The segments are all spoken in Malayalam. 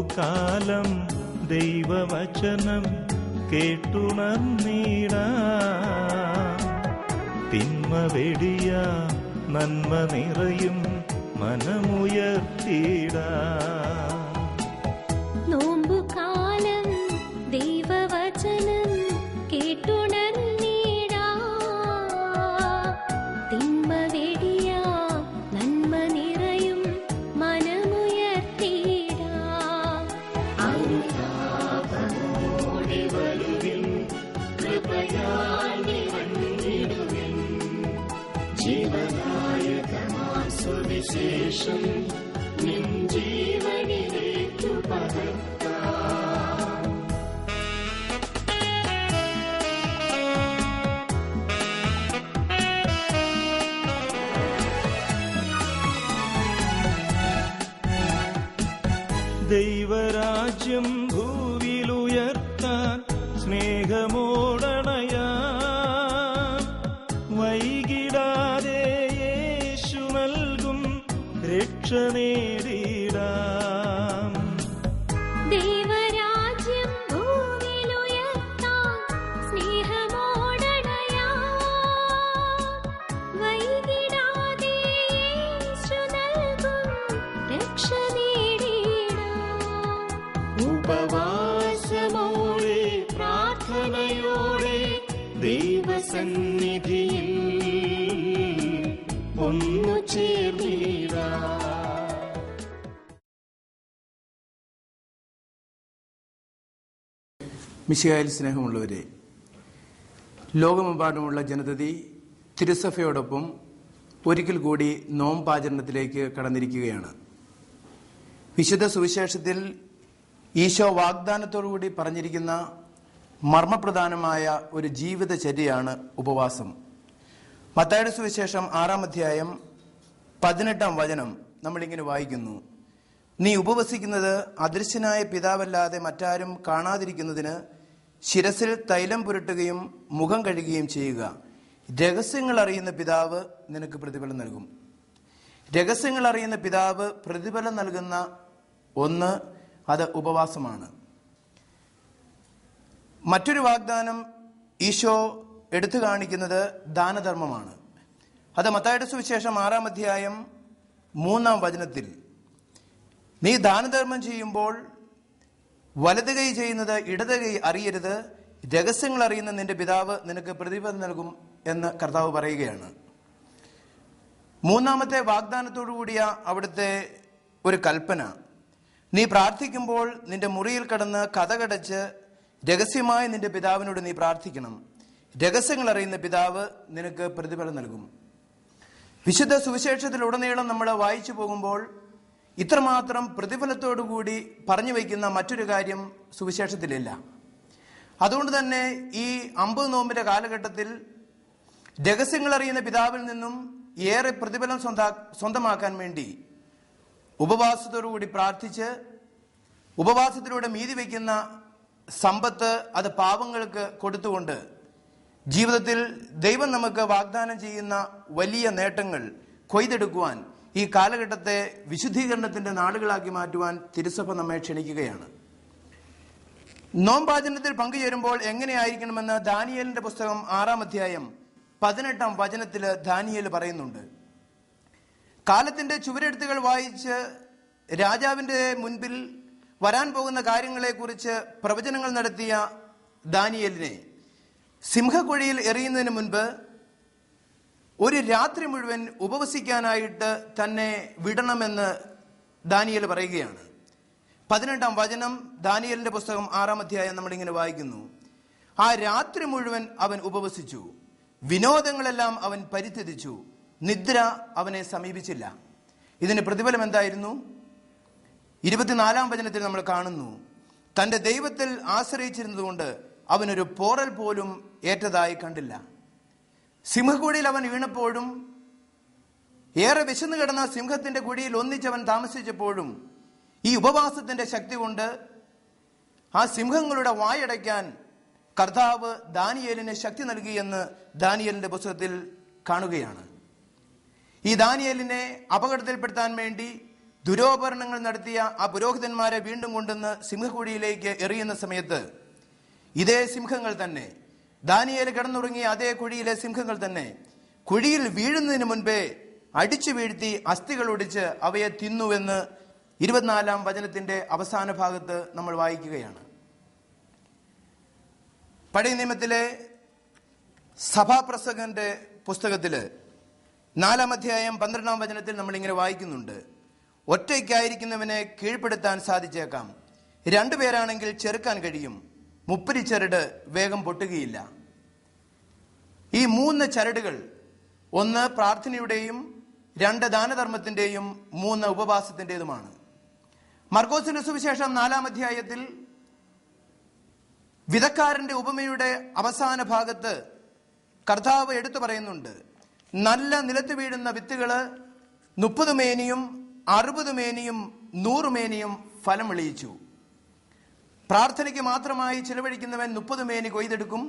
നോമ്പുകാലം ദൈവവചനം കേട്ടുണർന്നീടാം. തിന്മ വെടിയ നന്മ നിറയും മനമുയർത്തിടാം. നോമ്പുകാലം ദൈവവചനം കേട്ടുണർന്നീടാം. തിന്മ വെടിയ നന്മ നിറയും മനമുയർത്തിടാം. അനുതാപമോടെ വരുവിൻ, കൃപയാൽ നിറഞ്ഞിടുവിൻ. ജീവദായകമാം സുവിശേഷം നിൻ ജീവനിലേക്കു പകർത്താം. ദൈവരാജ്യം ഭൂവിലുയർത്താൻ സ്നേഹമോടണയാം. വൈകിടാതെ യേശു നൽകും രക്ഷ നേടിടാം. ദൈവരാജ്യം ഭൂവിലുയർത്താൻ സ്നേഹമോടണയാം. വൈകിടാതെ യേശു നൽകും രക്ഷ നേടിടാം. ഉപവാസമോടെ പ്രാർത്ഥനയോടെ ദൈവസന്നിധിയിൽ ഒന്നു ചേർന്നിടാം. മിശിഹായിൽ സ്നേഹമുള്ളവരെ, ലോകമെമ്പാടുമുള്ള ജനതതി തിരുസഭയോടൊപ്പം ഒരിക്കൽ കൂടി നോമ്പാചരണത്തിലേക്ക് കടന്നിരിക്കുകയാണ്. വിശുദ്ധ സുവിശേഷത്തിൽ ഈശോ വാഗ്ദാനത്തോടുകൂടി പറഞ്ഞിരിക്കുന്ന മർമ്മപ്രധാനമായ ഒരു ജീവിതചര്യയാണ് ഉപവാസം. മത്തായിയുടെ സുവിശേഷം 6-ാം അധ്യായം 18-ാം വചനം നമ്മളിങ്ങനെ വായിക്കുന്നു: നീ ഉപവസിക്കുന്നത് അദൃശ്യനായ പിതാവല്ലാതെ മറ്റാരും കാണാതിരിക്കുന്നതിന് ശിരസിൽ തൈലം പുരട്ടുകയും മുഖം കഴുകുകയും ചെയ്യുക. രഹസ്യങ്ങൾ അറിയുന്ന പിതാവ് നിനക്ക് പ്രതിഫലം നൽകും. രഹസ്യങ്ങൾ അറിയുന്ന പിതാവ് പ്രതിഫലം നൽകുന്ന ഒന്ന് അത് ഉപവാസമാണ്. മറ്റൊരു വാഗ്ദാനം ഈശോ എടുത്തു കാണിക്കുന്നത് ദാനധർമ്മമാണ്. അത് മത്തായിയുടെ സുവിശേഷം 6-ാം അധ്യായം 3-ാം വചനത്തിൽ: നീ ദാനധർമ്മം ചെയ്യുമ്പോൾ വലത് കൈ ചെയ്യുന്നത് ഇടത് കൈ അറിയരുത്, രഹസ്യങ്ങൾ അറിയുന്ന നിന്റെ പിതാവ് നിനക്ക് പ്രതിഫലം നൽകും എന്ന് കർത്താവ് പറയുകയാണ്. മൂന്നാമത്തെ വാഗ്ദാനത്തോടു കൂടിയ അവിടുത്തെ ഒരു കൽപ്പന: നീ പ്രാർത്ഥിക്കുമ്പോൾ നിന്റെ മുറിയിൽ കടന്ന് കതകടച്ച് രഹസ്യമായി നിന്റെ പിതാവിനോട് നീ പ്രാർത്ഥിക്കണം. രഹസ്യങ്ങൾ അറിയുന്ന പിതാവ് നിനക്ക് പ്രതിഫലം നൽകും. വിശുദ്ധ സുവിശേഷത്തിലുടനീളം നമ്മൾ വായിച്ചു പോകുമ്പോൾ ഇത്രമാത്രം പ്രതിഫലത്തോടുകൂടി പറഞ്ഞു വയ്ക്കുന്ന മറ്റൊരു കാര്യം സുവിശേഷത്തിലില്ല. അതുകൊണ്ട് തന്നെ ഈ 50 നോമ്പിന്റെ കാലഘട്ടത്തിൽ രഹസ്യങ്ങൾ അറിയുന്ന പിതാവിൽ നിന്നും ഏറെ പ്രതിഫലം സ്വന്തമാക്കാൻ വേണ്ടി ഉപവാസത്തോടുകൂടി പ്രാർത്ഥിച്ച് ഉപവാസത്തിലൂടെ മീതി വയ്ക്കുന്ന സമ്പത്ത് അത് പാവങ്ങൾക്ക് കൊടുത്തുകൊണ്ട് ജീവിതത്തിൽ ദൈവം നമുക്ക് വാഗ്ദാനം ചെയ്യുന്ന വലിയ നേട്ടങ്ങൾ കൊയ്തെടുക്കുവാൻ ഈ കാലഘട്ടത്തെ വിശുദ്ധീകരണത്തിന്റെ നാളുകളാക്കി മാറ്റുവാൻ തിരുസഭ നമ്മെ ക്ഷണിക്കുകയാണ്. നോമ്പാചരണത്തിൽ പങ്കുചേരുമ്പോൾ എങ്ങനെയായിരിക്കണമെന്ന് ദാനിയേലിന്റെ പുസ്തകം 6-ാം അധ്യായം 18-ാം വചനത്തിൽ ദാനിയേൽ പറയുന്നുണ്ട്. കാലത്തിന്റെ ചുവരെഴുത്തുകൾ വായിച്ച് രാജാവിന്റെ മുൻപിൽ വരാൻ പോകുന്ന കാര്യങ്ങളെക്കുറിച്ച് പ്രവചനങ്ങൾ നടത്തിയ ദാനിയേലിനെ സിംഹക്കുഴിയിൽ എറിയുന്നതിന് മുൻപ് ഒരു രാത്രി മുഴുവൻ ഉപവസിക്കാനായിട്ട് തന്നെ വിടണമെന്ന് ദാനിയേൽ പറയുകയാണ്. 18-ാം വചനം ദാനിയേലിന്റെ പുസ്തകം 6-ാം അധ്യായം നമ്മളിങ്ങനെ വായിക്കുന്നു: ആ രാത്രി മുഴുവൻ അവൻ ഉപവസിച്ചു, വിനോദങ്ങളെല്ലാം അവൻ പരിത്യജിച്ചു, നിദ്ര അവനെ സമീപിച്ചില്ല. ഇതിന് പ്രതിഫലം എന്തായിരുന്നു? 24-ാം വചനത്തിൽ നമ്മൾ കാണുന്നു: തന്റെ ദൈവത്തിൽ ആശ്രയിച്ചിരുന്നതുകൊണ്ട് അവനൊരു പോറൽ പോലും ഏറ്റതായി കണ്ടില്ല. സിംഹക്കുഴിയിൽ അവൻ വീണപ്പോഴും ഏറെ വിശന്നു കിടന്ന സിംഹത്തിന്റെ കുഴിയിൽ ഒന്നിച്ചവൻ താമസിച്ചപ്പോഴും ഈ ഉപവാസത്തിന്റെ ശക്തി കൊണ്ട് ആ സിംഹങ്ങളുടെ വായടയ്ക്കാൻ കർത്താവ് ദാനിയേലിന് ശക്തി നൽകിയെന്ന് ദാനിയേലിന്റെ പുസ്തകത്തിൽ കാണുകയാണ്. ഈ ദാനിയേലിനെ അപകടത്തിൽപ്പെടുത്താൻ വേണ്ടി ദുരോപകരണങ്ങൾ നടത്തിയ ആ പുരോഹിതന്മാരെ വീണ്ടും കൊണ്ടുവന്ന് സിംഹക്കുഴിയിലേക്ക് എറിയുന്ന സമയത്ത് ഇതേ സിംഹങ്ങൾ തന്നെ, ദാനിയേൽ കിടന്നുറങ്ങിയ അതേ കുഴിയിലെ സിംഹങ്ങൾ തന്നെ കുഴിയിൽ വീഴുന്നതിന് മുൻപേ അടിച്ചു വീഴ്ത്തി അസ്ഥികൾ ഒടിച്ച് അവയെ തിന്നുവെന്ന് 24-ാം വചനത്തിന്റെ അവസാന ഭാഗത്ത് നമ്മൾ വായിക്കുകയാണ്. പഴയ നിയമത്തിലെ സഭാപ്രസംഗന്റെ പുസ്തകത്തില് 4-ാം അധ്യായം 12-ാം വചനത്തിൽ നമ്മൾ ഇങ്ങനെ വായിക്കുന്നുണ്ട്: ഒറ്റയ്ക്കായിരിക്കുന്നവനെ കീഴ്പ്പെടുത്താൻ സാധിച്ചേക്കാം, 2 പേരാണെങ്കിൽ ചെറുക്കാൻ കഴിയും, 30 ചരട് വേഗം പൊട്ടുകയില്ല. ഈ 3 ചരടുകൾ, 1 പ്രാർത്ഥനയുടെയും, 2 ദാനധർമ്മത്തിന്റെയും, 3 ഉപവാസത്തിന്റേതുമാണ്. മർക്കോസിന്റെ സുവിശേഷം 4-ാം അധ്യായത്തിൽ വിതക്കാരന്റെ ഉപമയുടെ അവസാന ഭാഗത്ത് കർത്താവ് എടുത്തു പറയുന്നുണ്ട്: നല്ല നിലത്ത് വീഴുന്ന വിത്തുകള് 30 മേനിയും 60 മേനിയും 100 മേനിയും ഫലം വിളയിച്ചു. പ്രാർത്ഥനയ്ക്ക് മാത്രമായി ചിലവഴിക്കുന്നവൻ 30 മേനി കൊയ്തെടുക്കും.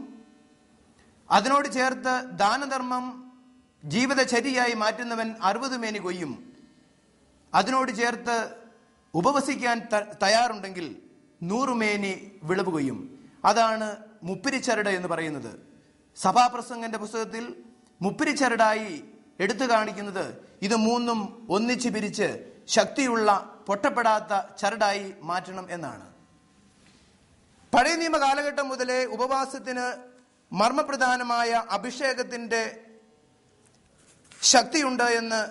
അതിനോട് ചേർത്ത് ദാനധർമ്മം ജീവിതചര്യയായി മാറ്റുന്നവൻ 60 മേനി കൊയ്യും. അതിനോട് ചേർത്ത് ഉപവസിക്കാൻ തയ്യാറുണ്ടെങ്കിൽ 100 മേനി വിളവ് കൊയ്യും. അതാണ് മുപ്പിരിച്ചരട് എന്ന് പറയുന്നത്. സഭാപ്രസംഗന്റെ പുസ്തകത്തിൽ മുപ്പിരിച്ചരടായി എടുത്തു കാണിക്കുന്നത് ഇത് 3ഉം ഒന്നിച്ച് പിരിച്ച് ശക്തിയുള്ള പൊട്ടപ്പെടാത്ത ചരടായി മാറ്റണം എന്നാണ്. പഴയ നിയമ കാലഘട്ടം മുതലേ ഉപവാസത്തിന് മർമ്മപ്രധാനമായ അഭിഷേകത്തിന്റെ ശക്തിയുണ്ട് എന്ന്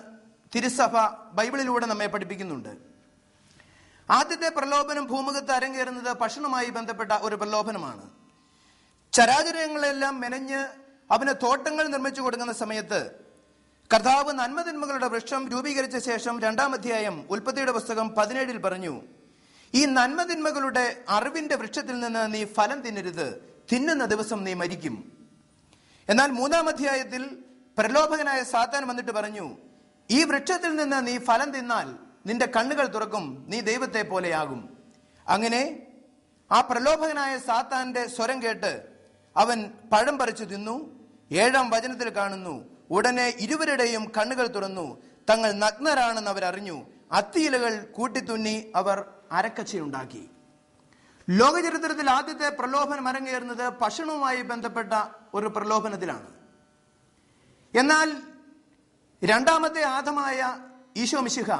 തിരുസഭ ബൈബിളിലൂടെ നമ്മെ പഠിപ്പിക്കുന്നുണ്ട്. ആദ്യത്തെ പ്രലോഭനം ഭൂമുഖത്ത് അരങ്ങേറുന്നത് ഭക്ഷണവുമായി ബന്ധപ്പെട്ട ഒരു പ്രലോഭനമാണ്. ചരാചരങ്ങളെല്ലാം മെനഞ്ഞ് അവന് തോട്ടങ്ങൾ നിർമ്മിച്ചു കൊടുക്കുന്ന സമയത്ത് കർത്താവ് നന്മതിന്മകളുടെ വൃക്ഷം രൂപീകരിച്ച ശേഷം 2-ാം അധ്യായം ഉൽപ്പത്തിയുടെ പുസ്തകം 17-ൽ പറഞ്ഞു: ഈ നന്മതിന്മകളുടെ അറിവിന്റെ വൃക്ഷത്തിൽ നിന്ന് നീ ഫലം തിന്നരുത്, തിന്നുന്ന ദിവസം നീ മരിക്കും. എന്നാൽ 3-ാം അധ്യായത്തിൽ പ്രലോഭകനായ സാത്താൻ വന്നിട്ട് പറഞ്ഞു: ഈ വൃക്ഷത്തിൽ നിന്ന് നീ ഫലം തിന്നാൽ നിന്റെ കണ്ണുകൾ തുറക്കും, നീ ദൈവത്തെ പോലെയാകും. അങ്ങനെ ആ പ്രലോഭകനായ സാത്താന്റെ സ്വരം കേട്ട് അവൻ പഴം പറിച്ചു തിന്നു. 7-ാം വചനത്തിൽ കാണുന്നു: ഉടനെ ഇരുവരുടെയും കണ്ണുകൾ തുറന്നു, തങ്ങൾ നഗ്നരാണെന്ന് അവരറിഞ്ഞു, അത്തിയിലകൾ കൂട്ടിത്തുന്നി അവർ അരക്കച്ചയുണ്ടാക്കി. ലോകചരിത്രത്തിൽ ആദ്യത്തെ പ്രലോഭനം അരങ്ങേറുന്നത് ഭക്ഷണവുമായി ബന്ധപ്പെട്ട ഒരു പ്രലോഭനത്തിലാണ്. എന്നാൽ 2ാമത്തെ ആദമായ ഈശോ മിശിഹ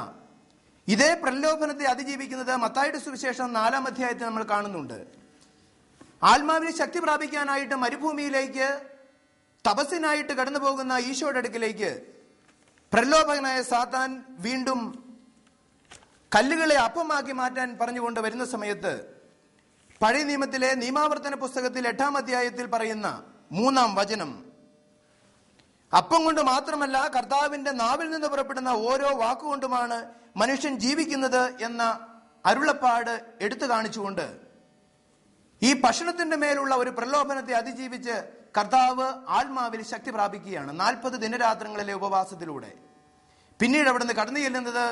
ഇതേ പ്രലോഭനത്തെ അതിജീവിക്കുന്നത് മത്തായിയുടെ സുവിശേഷം 4-ാം അധ്യായത്തിൽ നമ്മൾ കാണുന്നുണ്ട്. ആത്മാവിന് ശക്തി പ്രാപിക്കാനായിട്ട് മരുഭൂമിയിലേക്ക് തപസ്സിനായിട്ട് കടന്നു പോകുന്ന ഈശോയുടെ അടുക്കിലേക്ക് പ്രലോഭകനായ സാത്താൻ വീണ്ടും കല്ലുകളെ അപ്പമാക്കി മാറ്റാൻ പറഞ്ഞുകൊണ്ട് വരുന്ന സമയത്ത് പഴയ നിയമത്തിലെ നിയമാവർത്തന പുസ്തകത്തിൽ 8-ാം അധ്യായത്തിൽ പറയുന്ന 3-ാം വചനം: അപ്പം കൊണ്ട് മാത്രമല്ല, കർത്താവിന്റെ നാവിൽ നിന്ന് പുറപ്പെടുന്ന ഓരോ വാക്കുകൊണ്ടുമാണ് മനുഷ്യൻ ജീവിക്കുന്നത് എന്ന അരുളപ്പാട് എടുത്തു കാണിച്ചുകൊണ്ട് ഈ ഭക്ഷണത്തിന്റെ മേലുള്ള ഒരു പ്രലോഭനത്തെ അതിജീവിച്ച് കർത്താവ് ആത്മാവിൽ ശക്തി പ്രാപിക്കുകയാണ് 40 ദിനരാത്രങ്ങളിലെ ഉപവാസത്തിലൂടെ. പിന്നീട് അവിടുന്ന് കടന്നു ചെല്ലുന്നത്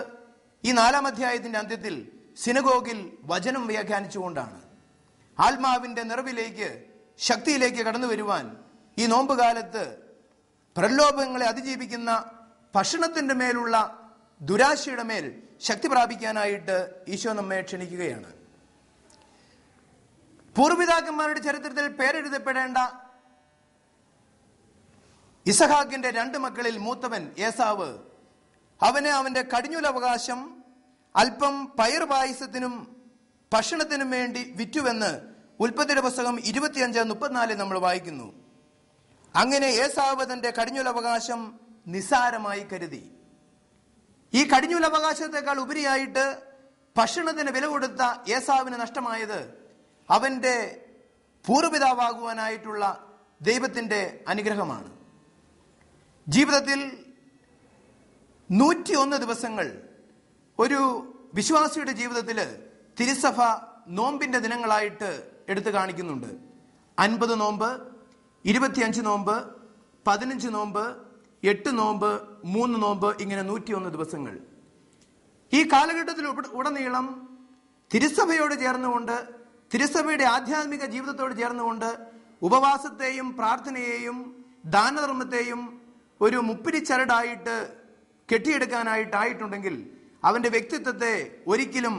ഈ 4-ാം അധ്യായത്തിന്റെ അന്ത്യത്തിൽ സിനഗോഗിൽ വചനം വ്യാഖ്യാനിച്ചുകൊണ്ടാണ്. ആത്മാവിന്റെ നിറവിലേക്ക്, ശക്തിയിലേക്ക് കടന്നു വരുവാൻ ഈ നോമ്പുകാലത്ത് പ്രലോഭങ്ങളെ അതിജീവിക്കുന്ന ഭക്ഷണത്തിന്റെ മേലുള്ള ദുരാശയുടെ മേൽ ശക്തി പ്രാപിക്കാനായിട്ട് ഈശോ നമ്മെ ക്ഷണിക്കുകയാണ്. പൂർവ്വപിതാക്കന്മാരുടെ ചരിത്രത്തിൽ പേരെഴുതപ്പെടേണ്ട ഇസഹാക്കിന്റെ 2 മക്കളിൽ മൂത്തവൻ ഏസാവ്, അവന് അവന്റെ കടിഞ്ഞൂലവകാശം അല്പം പയർ പായസത്തിനും ഭക്ഷണത്തിനും വേണ്ടി വിറ്റുവെന്ന് ഉൽപ്പത്തിയുടെ പുസ്തകം 25:34 നമ്മൾ വായിക്കുന്നു. അങ്ങനെ ഏസാവ് തന്റെ കടിഞ്ഞൂലവകാശം നിസാരമായി കരുതി. ഈ കടിഞ്ഞൂലവകാശത്തെക്കാൾ ഉപരിയായിട്ട് ഭക്ഷണത്തിന് വില കൊടുത്ത ഏസാവിന് നഷ്ടമായത് അവന്റെ പൂർവ്വപിതാവാകുവാനായിട്ടുള്ള ദൈവത്തിന്റെ അനുഗ്രഹമാണ്. ജീവിതത്തിൽ 101 ദിവസങ്ങൾ ഒരു വിശ്വാസിയുടെ ജീവിതത്തിൽ തിരുസഭ നോമ്പിന്റെ ദിനങ്ങളായിട്ട് എടുത്തു കാണിക്കുന്നുണ്ട്. 50 നോമ്പ്, 25 നോമ്പ്, 15 നോമ്പ്, 8 നോമ്പ്, 3 നോമ്പ്, ഇങ്ങനെ 101 ദിവസങ്ങൾ. ഈ കാലഘട്ടത്തിൽ ഉടനീളം തിരുസഭയോട് ചേർന്നുകൊണ്ട്, തിരുസഭയുടെ ആധ്യാത്മിക ജീവിതത്തോട് ചേർന്നുകൊണ്ട് ഉപവാസത്തെയും പ്രാർത്ഥനയെയും ദാനധർമ്മത്തെയും ഒരു മുപ്പിരിച്ചരടായിട്ട് കെട്ടിയെടുക്കാനായിട്ടായിട്ടുണ്ടെങ്കിൽ അവന്റെ വ്യക്തിത്വത്തെ ഒരിക്കലും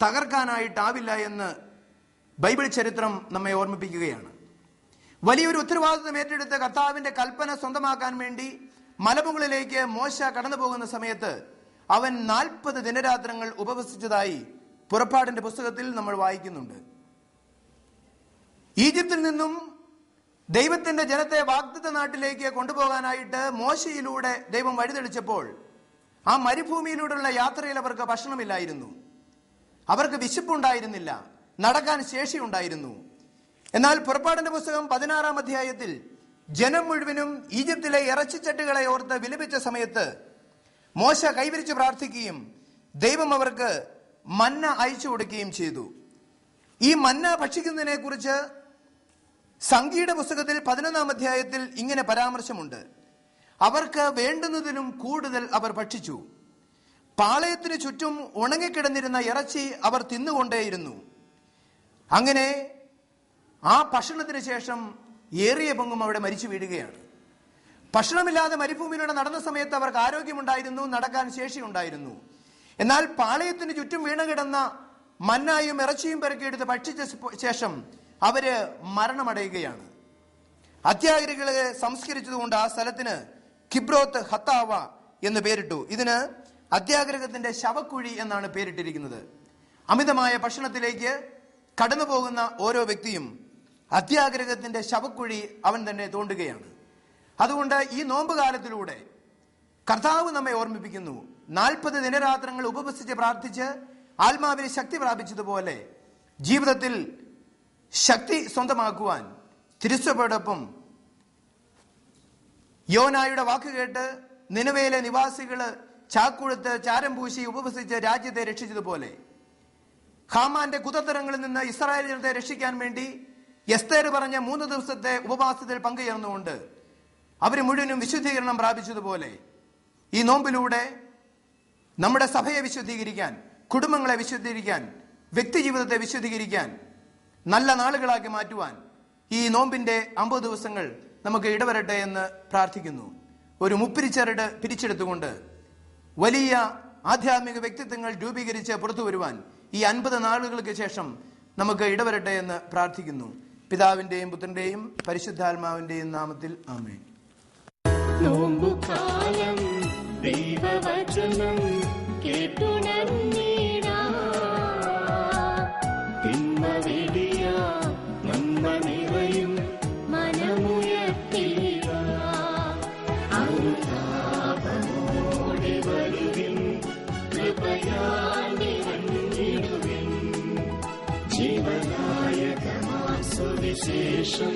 തകർക്കാനായിട്ടാവില്ല എന്ന് ബൈബിൾ ചരിത്രം നമ്മെ ഓർമ്മിപ്പിക്കുകയാണ്. വലിയൊരു ഉത്തരവാദിത്വം ഏറ്റെടുത്ത് കർത്താവിന്റെ കൽപ്പന സ്വന്തമാക്കാൻ വേണ്ടി മലമുകളിലേക്ക് മോശ കടന്നു പോകുന്ന സമയത്ത് അവൻ 40 ദിനരാത്രങ്ങൾ ഉപവസിച്ചതായി പുറപ്പാടിന്റെ പുസ്തകത്തിൽ നമ്മൾ വായിക്കുന്നുണ്ട്. ഈജിപ്തിൽ നിന്നും ദൈവത്തിന്റെ ജനത്തെ വാഗ്ദത്ത നാട്ടിലേക്ക് കൊണ്ടുപോകാനായിട്ട് മോശയിലൂടെ ദൈവം വഴിതെളിച്ചപ്പോൾ ആ മരുഭൂമിയിലൂടെയുള്ള യാത്രയിൽ അവർക്ക് ഭക്ഷണമില്ലായിരുന്നു, അവർക്ക് വിശപ്പുണ്ടായിരുന്നില്ല, നടക്കാൻ ശേഷിയുണ്ടായിരുന്നു. എന്നാൽ പുറപ്പാടിന്റെ പുസ്തകം 16-ാം അധ്യായത്തിൽ ജനം മുഴുവനും ഈജിപ്തിലെ ഇറച്ചിച്ചട്ടുകളെ ഓർത്ത് വിലപിച്ച സമയത്ത് മോശ കൈവിരിച്ച് പ്രാർത്ഥിക്കുകയും ദൈവം അവർക്ക് മന്ന അയച്ചു കൊടുക്കുകയും ചെയ്തു. ഈ മന്ന ഭക്ഷിക്കുന്നതിനെ കുറിച്ച് സംഖ്യയുടെ പുസ്തകത്തിൽ 11-ാം അധ്യായത്തിൽ ഇങ്ങനെ പരാമർശമുണ്ട്. അവർക്ക് വേണ്ടുന്നതിലും കൂടുതൽ അവർ ഭക്ഷിച്ചു. പാളയത്തിന് ചുറ്റും ഉണങ്ങിക്കിടന്നിരുന്ന ഇറച്ചി അവർ തിന്നുകൊണ്ടേയിരുന്നു. അങ്ങനെ ആ ഭക്ഷണത്തിന് ശേഷം ഏറിയ പങ്കും അവിടെ മരിച്ചു വീഴുകയാണ്. ഭക്ഷണമില്ലാതെ മരുഭൂമിയിലൂടെ നടന്ന സമയത്ത് അവർക്ക് ആരോഗ്യമുണ്ടായിരുന്നു, നടക്കാൻ ശേഷിയുണ്ടായിരുന്നു. എന്നാൽ പാളയത്തിന് ചുറ്റും വീണുകിടന്ന മന്നായും ഇറച്ചിയും പെറുക്കിയെടുത്ത് ഭക്ഷിച്ച ശേഷം അവര് മരണമടയുകയാണ്. അത്യാഗ്രഹികളെ സംസ്കരിച്ചതുകൊണ്ട് ആ സ്ഥലത്തിന് കിബ്രോത്ത് ഹത്താവ എന്ന് പേരിട്ടു. ഇതിന് അത്യാഗ്രഹത്തിന്റെ ശവക്കുഴി എന്നാണ് പേരിട്ടിരിക്കുന്നത്. അമിതമായ ഭക്ഷണത്തിലേക്ക് കടന്നു പോകുന്ന ഓരോ വ്യക്തിയും അത്യാഗ്രഹത്തിന്റെ ശവക്കുഴി അവൻ തന്നെ തോണ്ടുകയാണ്. അതുകൊണ്ട് ഈ നോമ്പ് കാലത്തിലൂടെ കർത്താവ് നമ്മെ ഓർമ്മിപ്പിക്കുന്നു, 40 ദിനരാത്രങ്ങൾ ഉപവസിച്ച് പ്രാർത്ഥിച്ച് ആത്മാവിൽ ശക്തി പ്രാപിച്ചതുപോലെ ജീവിതത്തിൽ ശക്തി സ്വന്തമാക്കുവാൻ തിരുസഭയോടൊപ്പം യോനായുടെ വാക്ക് കേട്ട് നിനവയിലെ നിവാസികള് ചാക്കുഴുത്ത് ചാരം പൂശി ഉപവസിച്ച് രാജ്യത്തെ രക്ഷിച്ചതുപോലെ ഹാമാന്റെ കുതന്ത്രങ്ങളിൽ നിന്ന് ഇസ്രായേൽ ജനത്തെ രക്ഷിക്കാൻ വേണ്ടി എസ്തേർ പറഞ്ഞ 3 ദിവസത്തെ ഉപവാസത്തിൽ പങ്കുചേർന്നുകൊണ്ട് അവർ മുഴുവനും വിശുദ്ധീകരണം പ്രാപിച്ചതുപോലെ ഈ നോമ്പിലൂടെ നമ്മുടെ സഭയെ വിശുദ്ധീകരിക്കാൻ, കുടുംബങ്ങളെ വിശുദ്ധീകരിക്കാൻ, വ്യക്തി ജീവിതത്തെ വിശുദ്ധീകരിക്കാൻ, നല്ല നാളുകളാക്കി മാറ്റുവാൻ ഈ നോമ്പിന്റെ 50 ദിവസങ്ങൾ നമുക്ക് ഇടവരട്ടെ എന്ന് പ്രാർത്ഥിക്കുന്നു. ഒരു മുപ്പിരിച്ചരട് പിരിച്ചെടുത്തുകൊണ്ട് വലിയ ആധ്യാത്മിക വ്യക്തിത്വങ്ങൾ രൂപീകരിച്ച് പുറത്തു വരുവാൻ ഈ 50 നാളുകൾക്ക് ശേഷം നമുക്ക് ഇടവരട്ടെ എന്ന് പ്രാർത്ഥിക്കുന്നു. പിതാവിന്റെയും പുത്രന്റെയും പരിശുദ്ധാത്മാവിന്റെയും നാമത്തിൽ ആമേൻ. നോമ്പുകാലം ദൈവവചനം കേട്ടുണർന്നിടാ, തിന്മ വെടിയ നന്മ നിറയും മനമുയർത്തിടാ, അനുതാപമോടെ വരുവിൻ, കൃപയാൽ നിറഞ്ഞിടുവിൻ, ജീവനായകമാം സുവിശേഷം